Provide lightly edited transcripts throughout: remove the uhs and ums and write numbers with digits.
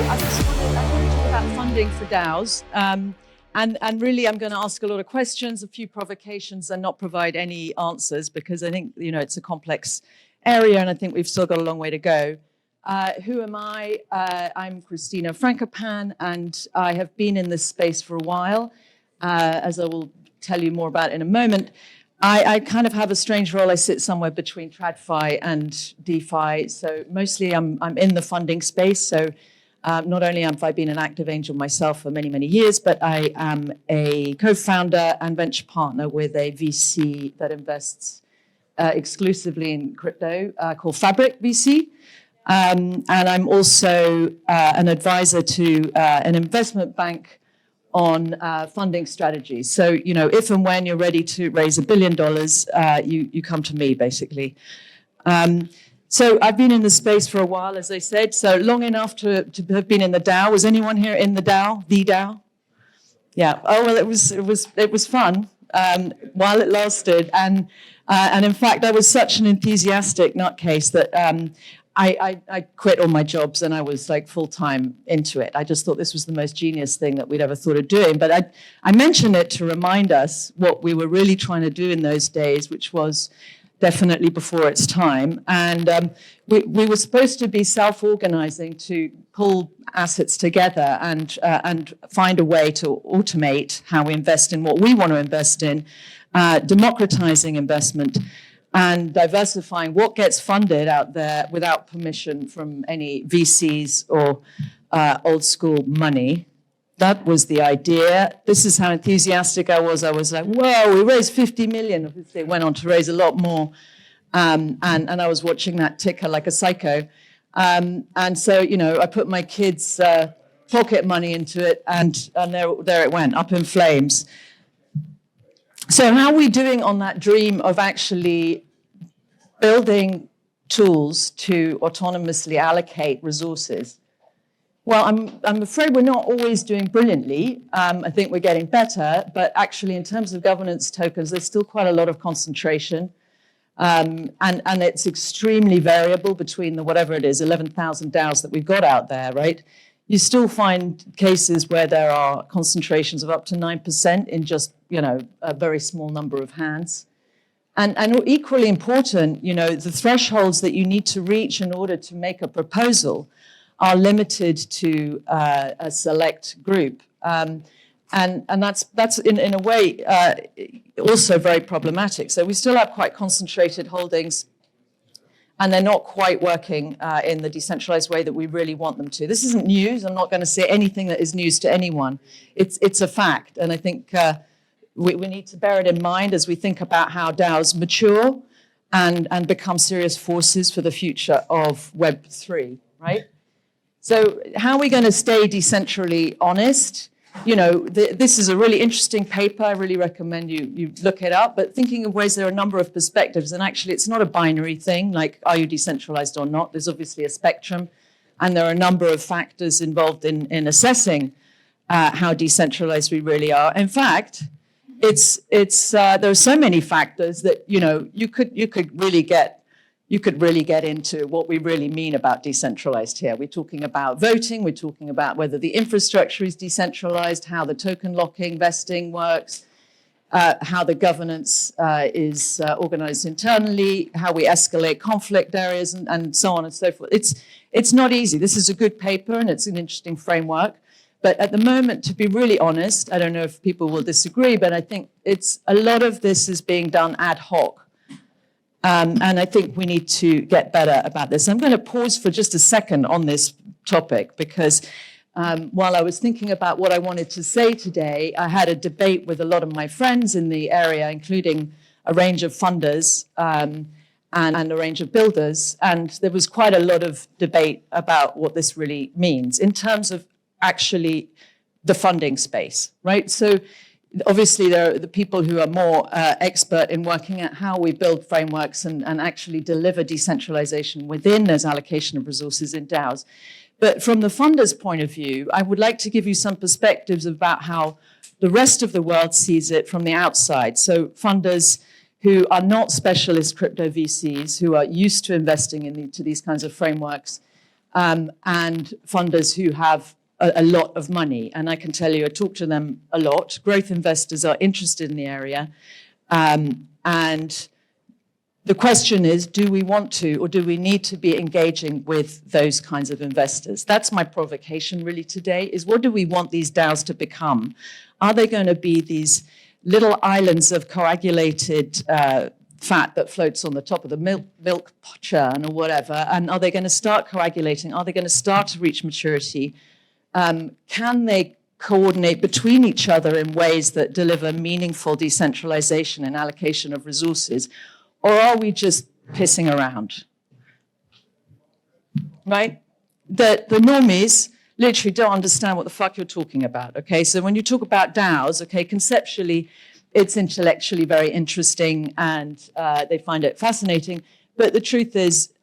I'm going to talk about funding for DAOs. And really, I'm going to ask a lot of questions, a few provocations, and not provide any answers because I think, it's a complex area and I think we've still got a long way to go. Who am I? I'm Christina Frankopan, and I have been in this space for a while, as I will tell you more about in a moment. I kind of have a strange role. I sit somewhere between TradFi and DeFi. So mostly I'm in the funding space. So not only have I been an active angel myself for many, many years, but I am a co-founder and venture partner with a VC that invests exclusively in crypto called Fabric VC. And I'm also an advisor to an investment bank on funding strategies. So, if and when you're ready to raise $1 billion, you come to me, basically. So I've been in the space for a while, as I said, so long enough to have been in the DAO. Was anyone here in the DAO? The DAO? Yeah. Oh, well, it was fun while it lasted. And in fact, I was such an enthusiastic nutcase that I quit all my jobs and I was like full-time into it. I just thought this was the most genius thing that we'd ever thought of doing. But I mention it to remind us what we were really trying to do in those days, which was definitely before its time. And we were supposed to be self-organizing to pull assets together and find a way to automate how we invest in what we want to invest in, democratizing investment, and diversifying what gets funded out there without permission from any VCs or old school money. That was the idea. This is how enthusiastic I was. I was like, whoa, we raised 50 million. Obviously, it went on to raise a lot more. And I was watching that ticker like a psycho. And so, I put my kids' pocket money into it, and there it went, up in flames. So how are we doing on that dream of actually building tools to autonomously allocate resources? Well, I'm afraid we're not always doing brilliantly. I think we're getting better, but actually in terms of governance tokens, there's still quite a lot of concentration. And it's extremely variable between the whatever it is, 11,000 DAOs that we've got out there, right? You still find cases where there are concentrations of up to 9% in just, a very small number of hands. And equally important, the thresholds that you need to reach in order to make a proposal are limited to a select group. And that's in a way also very problematic. So we still have quite concentrated holdings, and they're not quite working in the decentralized way that we really want them to. This isn't news. I'm not going to say anything that is news to anyone. It's a fact. And I think we need to bear it in mind as we think about how DAOs mature and become serious forces for the future of Web3, right? So how are we going to stay decentrally honest? This is a really interesting paper. I really recommend you look it up. But thinking of ways, there are a number of perspectives. And actually, it's not a binary thing, like are you decentralized or not? There's obviously a spectrum. And there are a number of factors involved in assessing how decentralized we really are. In fact, there are so many factors that, you could really get into what we really mean about decentralized here. We're talking about voting. We're talking about whether the infrastructure is decentralized, how the token locking vesting works, how the governance is organized internally, how we escalate conflict areas, and so on and so forth. It's not easy. This is a good paper, and it's an interesting framework. But at the moment, to be really honest, I don't know if people will disagree, but I think a lot of this is being done ad hoc. And I think we need to get better about this. I'm going to pause for just a second on this topic because while I was thinking about what I wanted to say today, I had a debate with a lot of my friends in the area, including a range of funders and a range of builders. And there was quite a lot of debate about what this really means in terms of actually the funding space, right? So obviously, there are the people who are more expert in working at how we build frameworks and actually deliver decentralization within those allocation of resources in DAOs. But from the funder's point of view, I would like to give you some perspectives about how the rest of the world sees it from the outside. So funders who are not specialist crypto VCs, who are used to investing into these kinds of frameworks, and funders who have a lot of money. And I can tell you, I talk to them a lot. Growth investors are interested in the area. And the question is, do we want to or do we need to be engaging with those kinds of investors? That's my provocation really today, is what do we want these DAOs to become? Are they going to be these little islands of coagulated fat that floats on the top of the milk churn or whatever? And are they going to start coagulating? Are they going to start to reach maturity? Can they coordinate between each other in ways that deliver meaningful decentralization and allocation of resources? Or are we just pissing around? Right? The normies literally don't understand what the fuck you're talking about, okay? So when you talk about DAOs, okay, conceptually, it's intellectually very interesting and they find it fascinating. But the truth is,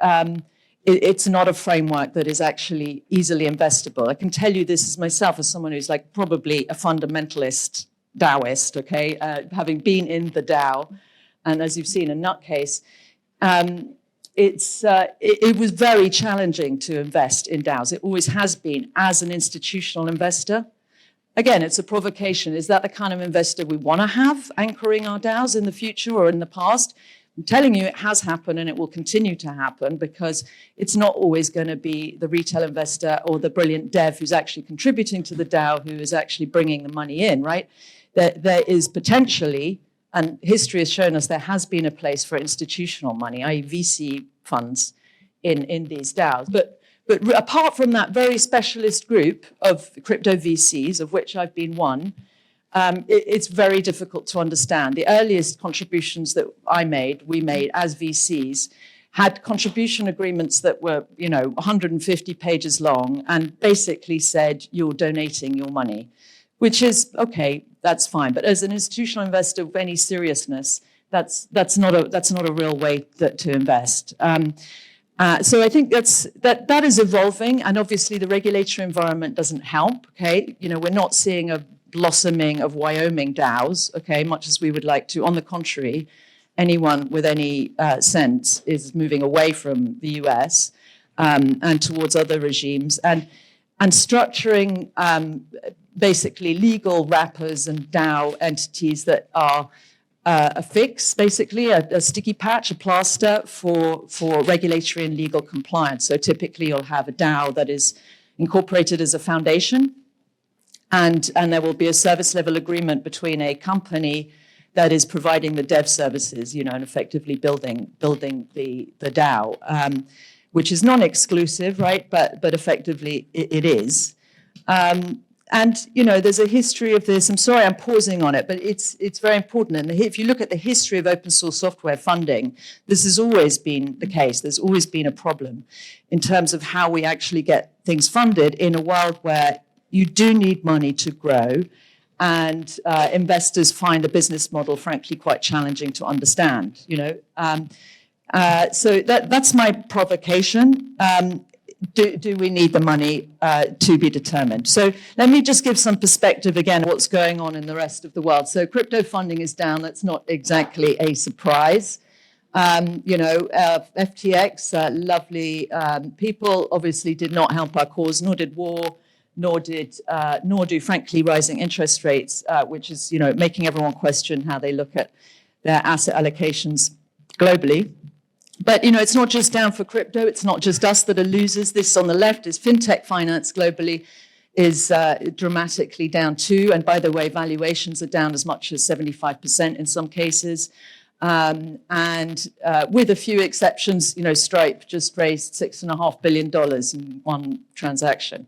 it's not a framework that is actually easily investable. I can tell you this as myself, as someone who's like probably a fundamentalist DAOist, okay? Having been in the DAO, and as you've seen, a nutcase, it was very challenging to invest in DAOs. It always has been as an institutional investor. Again, it's a provocation. Is that the kind of investor we want to have anchoring our DAOs in the future or in the past? I'm telling you, it has happened and it will continue to happen because it's not always going to be the retail investor or the brilliant dev who's actually contributing to the DAO who is actually bringing the money in, right? There is potentially, and history has shown us there has been a place for institutional money, i.e. VC funds in these DAOs. But apart from that very specialist group of crypto VCs, of which I've been one, it's very difficult to understand. The earliest contributions that we made as VCs, had contribution agreements that were, 150 pages long and basically said, you're donating your money, which is, okay, that's fine. But as an institutional investor of any seriousness, that's not a real way to invest. So I think that is evolving, and obviously the regulatory environment doesn't help. Okay, we're not seeing a blossoming of Wyoming DAOs. Okay, much as we would like to. On the contrary, anyone with any sense is moving away from the US and towards other regimes and structuring basically legal wrappers and DAO entities that are a fix, basically, a sticky patch, a plaster for regulatory and legal compliance. So typically you'll have a DAO that is incorporated as a foundation, and there will be a service level agreement between a company that is providing the dev services, and effectively building the DAO, which is non-exclusive, right? But effectively it is. And, there's a history of this. I'm sorry I'm pausing on it, but it's very important. And if you look at the history of open source software funding, this has always been the case. There's always been a problem in terms of how we actually get things funded in a world where you do need money to grow, and investors find the business model, frankly, quite challenging to understand, So that's my provocation. Do we need the money to be determined? So let me just give some perspective again on what's going on in the rest of the world. So crypto funding is down. That's not exactly a surprise. FTX, lovely people, obviously did not help our cause, nor did war, nor do, frankly, rising interest rates, which is, making everyone question how they look at their asset allocations globally. But, it's not just down for crypto. It's not just us that are losers. This on the left is fintech finance globally is dramatically down too. And by the way, valuations are down as much as 75% in some cases. And with a few exceptions, Stripe just raised $6.5 billion in one transaction.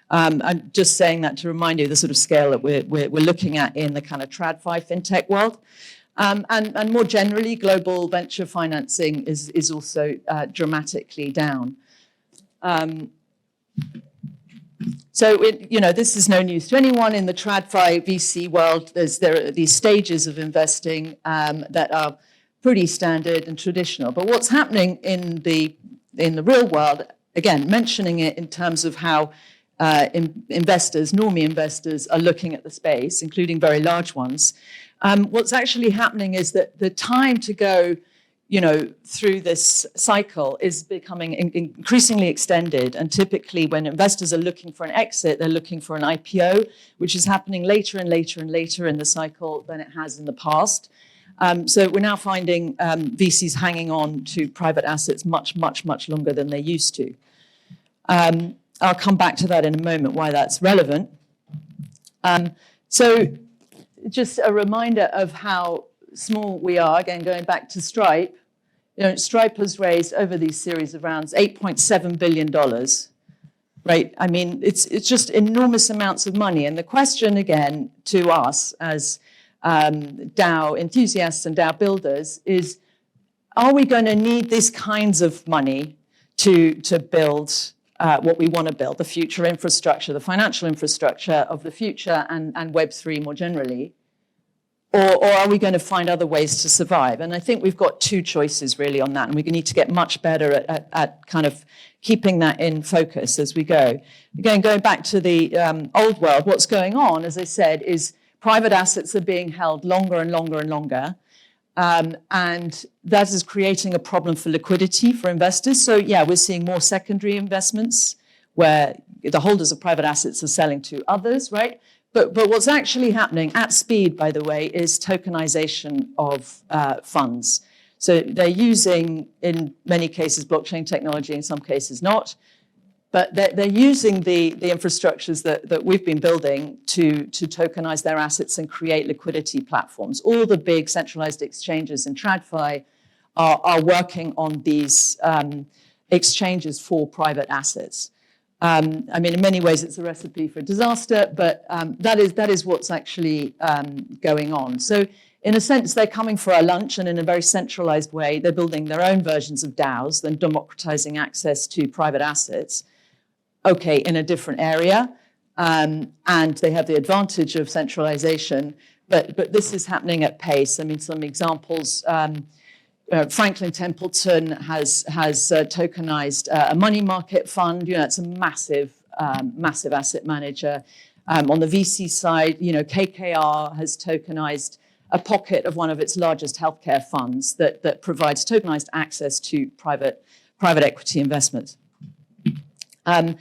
I'm just saying that to remind you the sort of scale that we're looking at in the kind of TradFi fintech world. And more generally, global venture financing is also dramatically down. So, this is no news to anyone in the TradFi VC world. There are these stages of investing that are pretty standard and traditional. But what's happening in the real world, again, mentioning it in terms of how investors, normie investors, are looking at the space, including very large ones. What's actually happening is that the time to go through this cycle is becoming increasingly extended. And typically when investors are looking for an exit, they're looking for an IPO, which is happening later and later and later in the cycle than it has in the past. So we're now finding VCs hanging on to private assets much, much, much longer than they used to. I'll come back to that in a moment, why that's relevant. So just a reminder of how small we are, again, going back to Stripe. Stripe has raised over these series of rounds $8.7 billion, right? I mean, it's just enormous amounts of money. And the question, again, to us as DAO enthusiasts and DAO builders is, are we going to need these kinds of money to build what we want to build, the future infrastructure, the financial infrastructure of the future and Web3 more generally? Or are we going to find other ways to survive? And I think we've got two choices really on that, and we need to get much better at kind of keeping that in focus as we go. Again, going back to the old world, what's going on, as I said, is private assets are being held longer and longer and longer, and that is creating a problem for liquidity for investors. So yeah, we're seeing more secondary investments where the holders of private assets are selling to others, right? But what's actually happening at speed, by the way, is tokenization of funds. So they're using, in many cases, blockchain technology, in some cases not. But they're using the infrastructures that we've been building to tokenize their assets and create liquidity platforms. All the big centralized exchanges in TradFi are working on these exchanges for private assets. I mean, in many ways, it's a recipe for disaster, but that is what's actually going on. So in a sense, they're coming for our lunch, and in a very centralized way, they're building their own versions of DAOs, then democratizing access to private assets, okay, in a different area. And they have the advantage of centralization, but this is happening at pace. I mean, some examples, Franklin Templeton has tokenized a money market fund. It's a massive asset manager. On the VC side, KKR has tokenized a pocket of one of its largest healthcare funds that provides tokenized access to private equity investments. And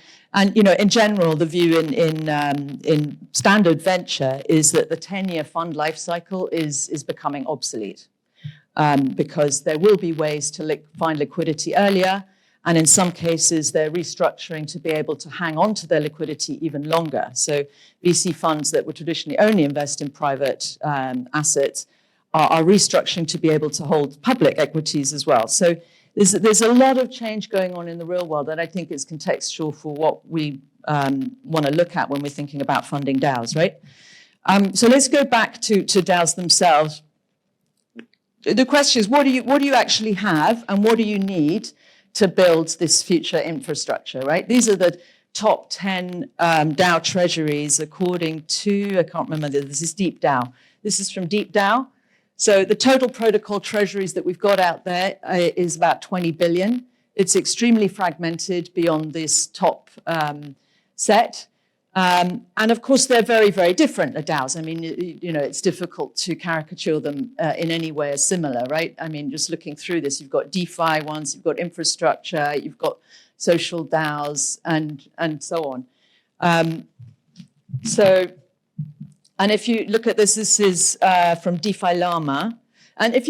in general, the view in standard venture is that the 10-year fund life cycle is becoming obsolete. Because there will be ways to find liquidity earlier, and in some cases they're restructuring to be able to hang on to their liquidity even longer. So VC funds that would traditionally only invest in private assets are restructuring to be able to hold public equities as well. So there's a lot of change going on in the real world that I think is contextual for what we want to look at when we're thinking about funding DAOs, right? So let's go back to DAOs themselves. The question is, what do you actually have, and what do you need to build this future infrastructure, right? These are the top 10 DAO treasuries according to, I can't remember, this is Deep DAO. This is from Deep DAO. So the total protocol treasuries that we've got out there is about 20 billion. It's extremely fragmented beyond this top set. And of course, they're very, very different, the DAOs. I mean, it's difficult to caricature them in any way as similar, right? I mean, just looking through this, you've got DeFi ones, you've got infrastructure, you've got social DAOs, and so on. And if you look at this is from DeFi Llama. And if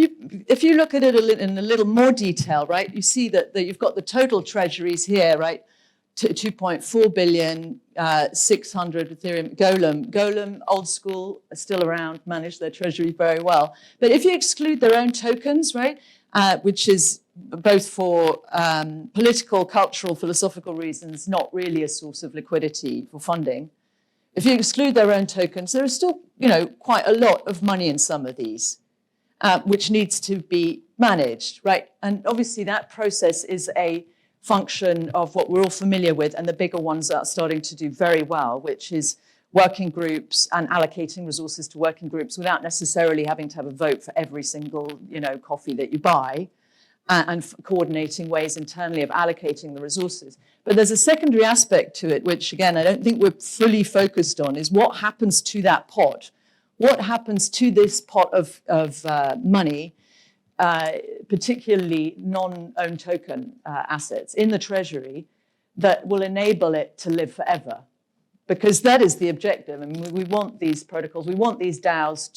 you look at it in a little more detail, right, you see that you've got the total treasuries here, right? 2.4 billion, 600 Ethereum, Golem, old school, are still around, manage their treasury very well. But if you exclude their own tokens, right, which is both for political, cultural, philosophical reasons, not really a source of liquidity for funding. If you exclude their own tokens, there is still, quite a lot of money in some of these, which needs to be managed, right? And obviously that process is a function of what we're all familiar with, and the bigger ones are starting to do very well, which is working groups and allocating resources to working groups without necessarily having to have a vote for every single, coffee that you buy, and coordinating ways internally of allocating the resources. But there's a secondary aspect to it, which again, I don't think we're fully focused on, is what happens to that pot? What happens to this pot of money particularly non-owned token assets in the Treasury that will enable it to live forever. Because that is the objective. I mean, we want these protocols, we want these DAOs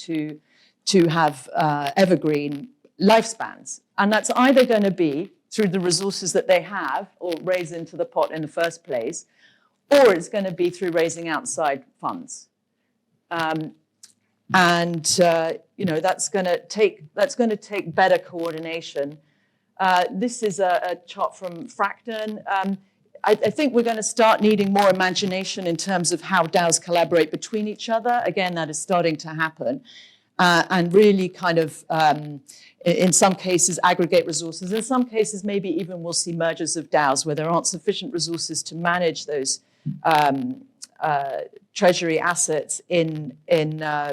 to have evergreen lifespans. And that's either going to be through the resources that they have or raise into the pot in the first place, or it's going to be through raising outside funds. That's going to take better coordination. This is a chart from Fracton. I think we're going to start needing more imagination in terms of how DAOs collaborate between each other. Again, that is starting to happen. And really kind of, in some cases, aggregate resources. In some cases, maybe even we'll see mergers of DAOs where there aren't sufficient resources to manage those treasury assets in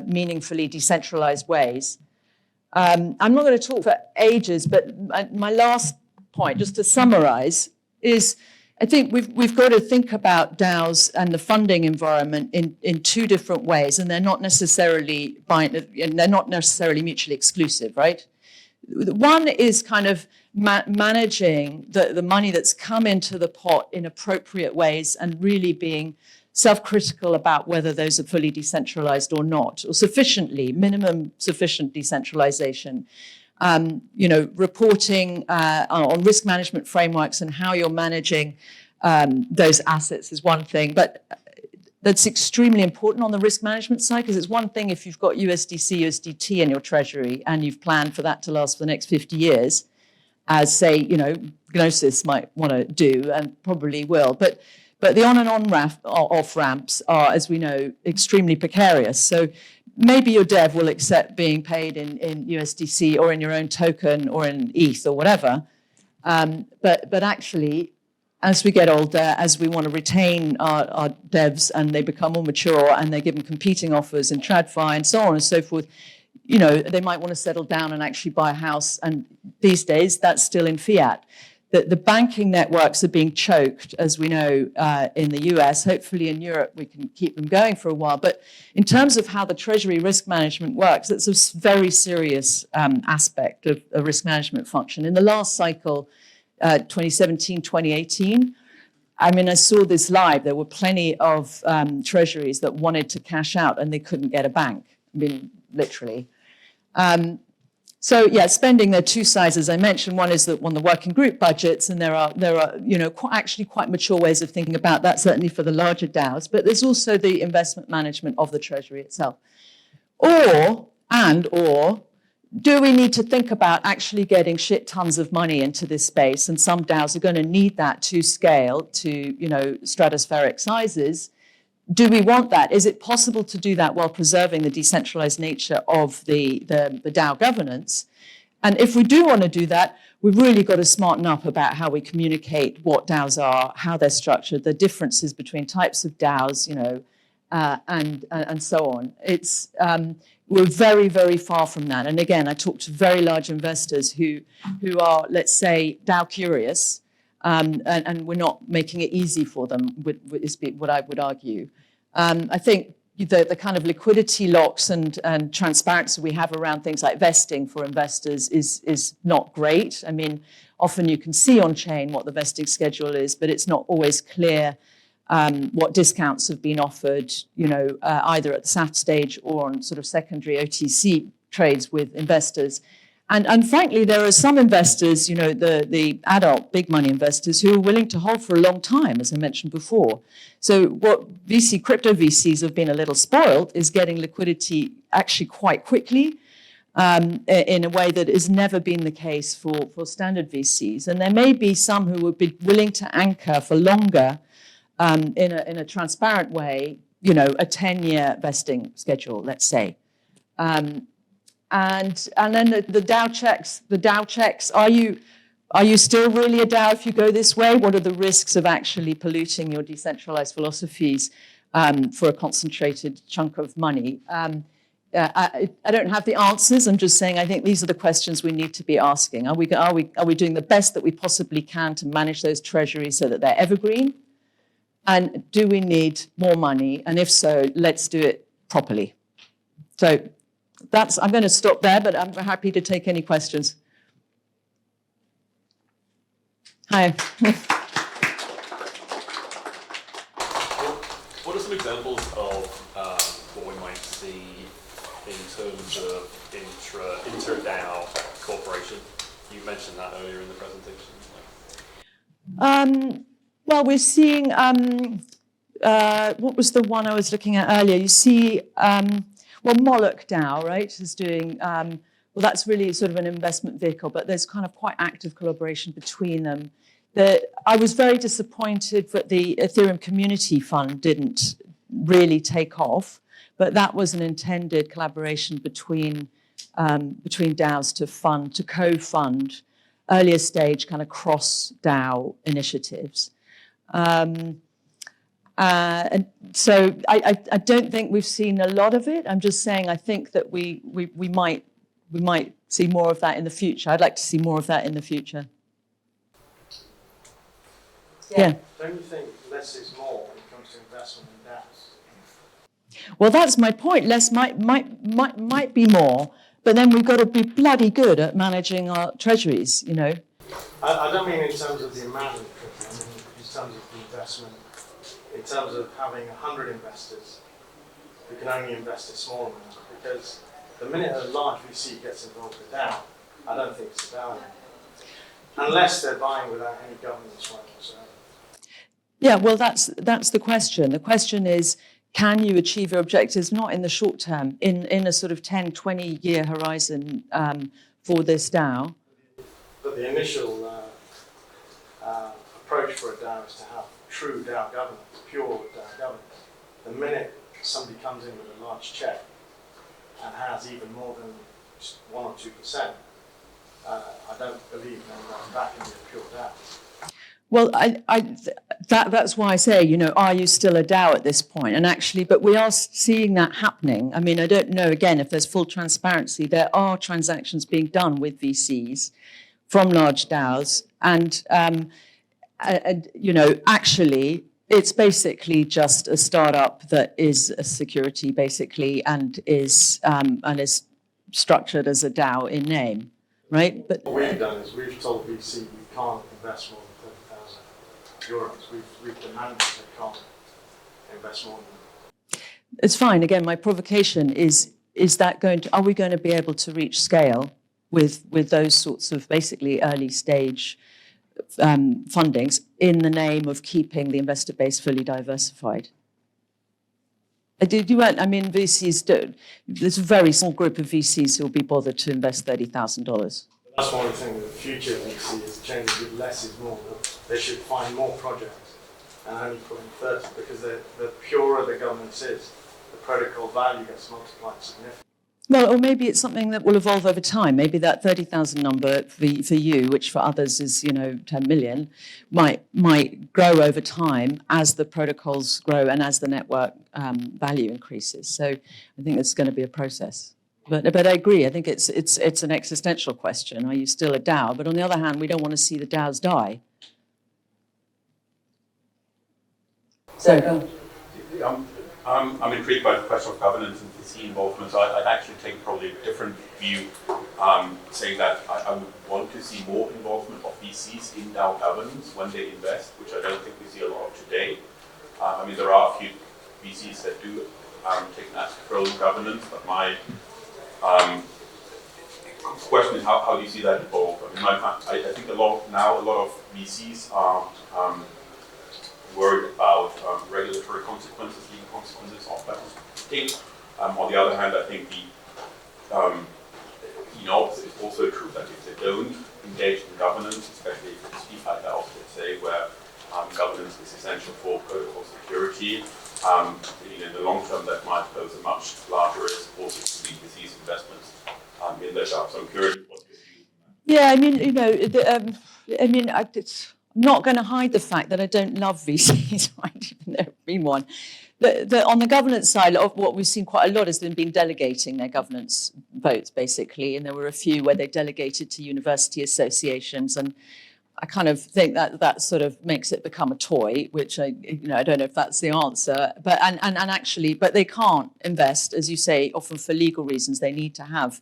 meaningfully decentralized ways. I'm not going to talk for ages, but my last point, just to summarize, is I think we've got to think about DAOs and the funding environment in two different ways, and they're not necessarily mutually exclusive, right? One is kind of managing the money that's come into the pot in appropriate ways and really being self-critical about whether those are fully decentralized or not, or sufficiently, minimum sufficient decentralization. Reporting on risk management frameworks and how you're managing those assets is one thing, but that's extremely important on the risk management side, because it's one thing if you've got USDC, USDT in your treasury and you've planned for that to last for the next 50 years, as say, Gnosis might want to do and probably will, but the on and off ramps are, as we know, extremely precarious. So maybe your dev will accept being paid in USDC or in your own token or in ETH or whatever. But actually, as we get older, as we want to retain our devs and they become more mature and they're given competing offers in TradFi and so on and so forth, they might want to settle down and actually buy a house. And these days, that's still in fiat. The banking networks are being choked, as we know, in the US. Hopefully in Europe, we can keep them going for a while. But in terms of how the Treasury risk management works, it's a very serious aspect of a risk management function. In the last cycle, 2017, 2018, I saw this live. There were plenty of treasuries that wanted to cash out and they couldn't get a bank. Literally. So yeah, spending, there are two sides, as I mentioned. One is the working group budgets, and there are actually quite mature ways of thinking about that, certainly for the larger DAOs. But there's also the investment management of the Treasury itself. Or do we need to think about actually getting shit tons of money into this space? And some DAOs are going to need that to scale to stratospheric sizes. Do we want that? Is it possible to do that while preserving the decentralized nature of the DAO governance? And if we do want to do that, we've really got to smarten up about how we communicate what DAOs are, how they're structured, the differences between types of DAOs, and so on. We're very, very far from that. And again, I talk to very large investors who are, let's say, DAO curious. And we're not making it easy for them, is what I would argue. I think the kind of liquidity locks and transparency we have around things like vesting for investors is not great. Often you can see on chain what the vesting schedule is, but it's not always clear what discounts have been offered, either at the SAT stage or on sort of secondary OTC trades with investors. And frankly, there are some investors, the adult big money investors who are willing to hold for a long time, as I mentioned before. So what crypto VCs have been a little spoiled is getting liquidity actually quite quickly in a way that has never been the case for standard VCs. And there may be some who would be willing to anchor for longer in a transparent way, a 10-year vesting schedule, let's say. And then the DAO checks, are you still really a DAO if you go this way? What are the risks of actually polluting your decentralized philosophies for a concentrated chunk of money? I don't have the answers. I'm just saying I think these are the questions we need to be asking. Are we doing the best that we possibly can to manage those treasuries so that they're evergreen? And do we need more money? And if so, let's do it properly. So I'm going to stop there, but I'm happy to take any questions. Hi. What are some examples of what we might see in terms of inter-DAO cooperation? You mentioned that earlier in the presentation. Well, we're seeing, what was the one I was looking at earlier? You see, well, Moloch DAO, right, is doing, well, that's really sort of an investment vehicle, but there's kind of quite active collaboration between them. I was very disappointed that the Ethereum Community Fund didn't really take off, but that was an intended collaboration between DAOs to co-fund earlier stage kind of cross DAO initiatives. And so I don't think we've seen a lot of it. I'm just saying I think that we might see more of that in the future. I'd like to see more of that in the future. Yeah. Don't you think less is more when it comes to investment in DAOs? Well, that's my point. Less might be more, but then we've got to be bloody good at managing our treasuries, you know. I don't mean in terms of the amount of treasury, I mean in terms of the investment, in terms of having 100 investors who can only invest a small amount, because the minute a large VC gets involved with DAO, I don't think it's a DAO anymore. Unless they're buying without any governance right whatsoever. Yeah, well, that's the question. The question is, can you achieve your objectives not in the short term, in a sort of 10, 20-year horizon for this DAO? But the initial approach for a DAO is to have true DAO governance, pure DAO governance. The minute somebody comes in with a large check and has even more than 1 or 2%, I don't believe that can be a pure DAO. Well, that's why I say, you know, are you still a DAO at this point? And actually, but we are seeing that happening. I mean, I don't know, again, if there's full transparency. There are transactions being done with VCs from large DAOs. And you know, actually, it's basically just a startup that is a security, basically, and is structured as a DAO in name, right? But what we've done is we've told VC we can't invest more than €30,000. We've demanded they can't invest more than that. It's fine. Again, my provocation is that are we going to be able to reach scale with those sorts of basically early stage fundings in the name of keeping the investor base fully diversified? I mean, VCs do. There's a very small group of VCs who will be bothered to invest $30,000. That's one thing that the future VC is changing with less is more. They should find more projects and only put in 30 because the purer the governance is, the protocol value gets multiplied significantly. Well, or maybe it's something that will evolve over time. Maybe that 30,000 number for you, which for others is, you know, 10 million, might grow over time as the protocols grow and as the network value increases. So I think it's going to be a process. But I agree. I think it's an existential question. Are you still a DAO? But on the other hand, we don't want to see the DAOs die. So. I'm intrigued by the question of governance and VC involvement. So I'd actually take probably a different view, saying that I would want to see more involvement of VCs in DAO governance when they invest, which I don't think we see a lot of today. I mean, there are a few VCs that do take an active role in governance, but my question is how do you see that evolve? I mean, I think a lot of VCs are worried about regulatory consequences, legal consequences of that thing. On the other hand, I think it's also true that if they don't engage in governance, especially if it's DeFi DAOs, let's say, where governance is essential for protocol security, in the long term that might pose a much larger risk also to the VC's investments in their DAO. So I'm curious what your view on that. Yeah, I mean, you know, I'm not going to hide the fact that I don't love VCs, right, even though I've been one. On the governance side, what we've seen quite a lot has been delegating their governance votes, basically, and there were a few where they delegated to university associations, and I kind of think that sort of makes it become a toy, which I don't know if that's the answer, but and actually, but they can't invest, as you say, often for legal reasons. They need to have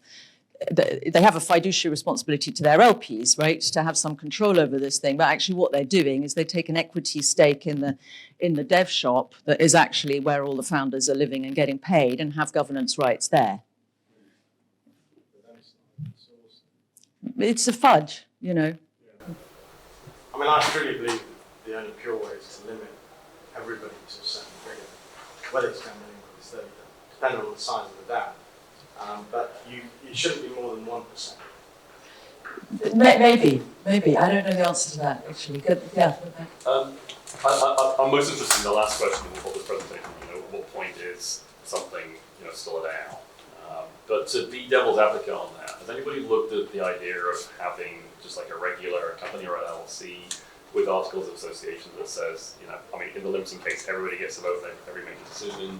they have a fiduciary responsibility to their LPs, right, to have some control over this thing. But actually what they're doing is they take an equity stake in the dev shop that is actually where all the founders are living and getting paid, and have governance rights there. It's a fudge, you know. I mean, I truly believe the only pure way is to limit everybody to a certain figure, whether it's 10 million or it's 30, depending on the size of the DAO. But it shouldn't be more than 1%. Maybe. I don't know the answer to that, actually. Good. Yeah. I'm most interested in the last question of this presentation. You know, at what point is something, you know, still a DAO? But to be devil's advocate on that, has anybody looked at the idea of having just like a regular company or an LLC with articles of association that says, you know, I mean, in the Limson case, everybody gets a vote on every major decision,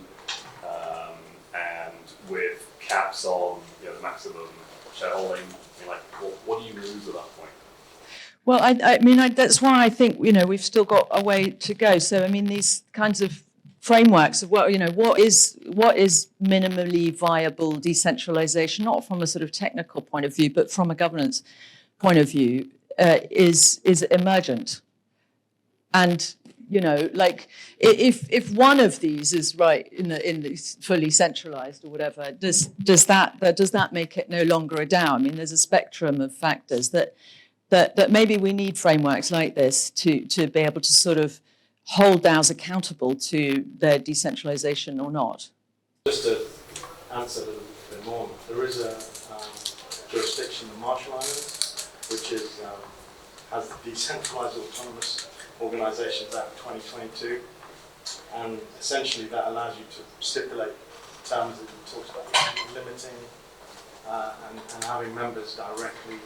and with caps on, you know, the maximum shareholding? I mean, like, what do you lose at that point? Well, I mean, that's why I think, you know, we've still got a way to go. So, I mean, these kinds of frameworks of what, you know, what is minimally viable decentralization, not from a sort of technical point of view, but from a governance point of view, is emergent. And, you know, like if one of these is right in the fully centralized or whatever, does that make it no longer a DAO? I mean, there's a spectrum of factors that maybe we need frameworks like this to be able to sort of hold DAOs accountable to their decentralization or not. Just to answer a little bit more, there is a jurisdiction, the Marshall Islands, which has the Decentralized Autonomous Organizations Act 2022, and essentially that allows you to stipulate terms that you talked about, limiting and having members directly,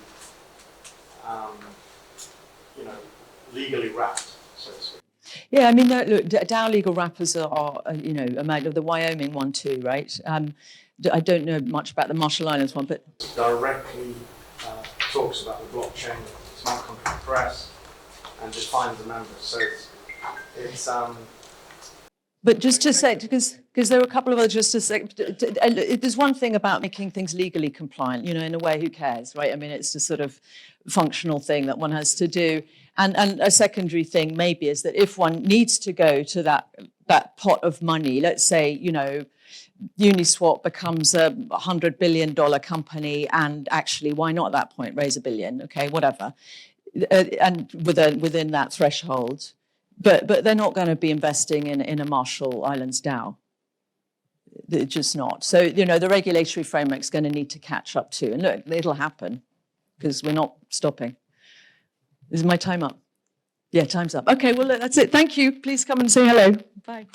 you know, legally wrapped, so to speak. Yeah, I mean, look, DAO legal wrappers are, you know, the Wyoming one too, right? I don't know much about the Marshall Islands one, but directly talks about the blockchain, smart contract press, and just finds the members. So it's But just to say, because there are a couple of other, just to say, there's one thing about making things legally compliant, you know, in a way, who cares, right? I mean, it's a sort of functional thing that one has to do. And a secondary thing maybe is that if one needs to go to that pot of money, let's say, you know, Uniswap becomes a $100 billion company, and actually, why not at that point raise $1 billion? Okay, whatever, and within that threshold. But they're not going to be investing in a Marshall Islands DAO. They're just not. So, you know, the regulatory framework's going to need to catch up too. And look, it'll happen because we're not stopping. Is my time up? Yeah, time's up. Okay, well, that's it. Thank you. Please come and say hello. Bye.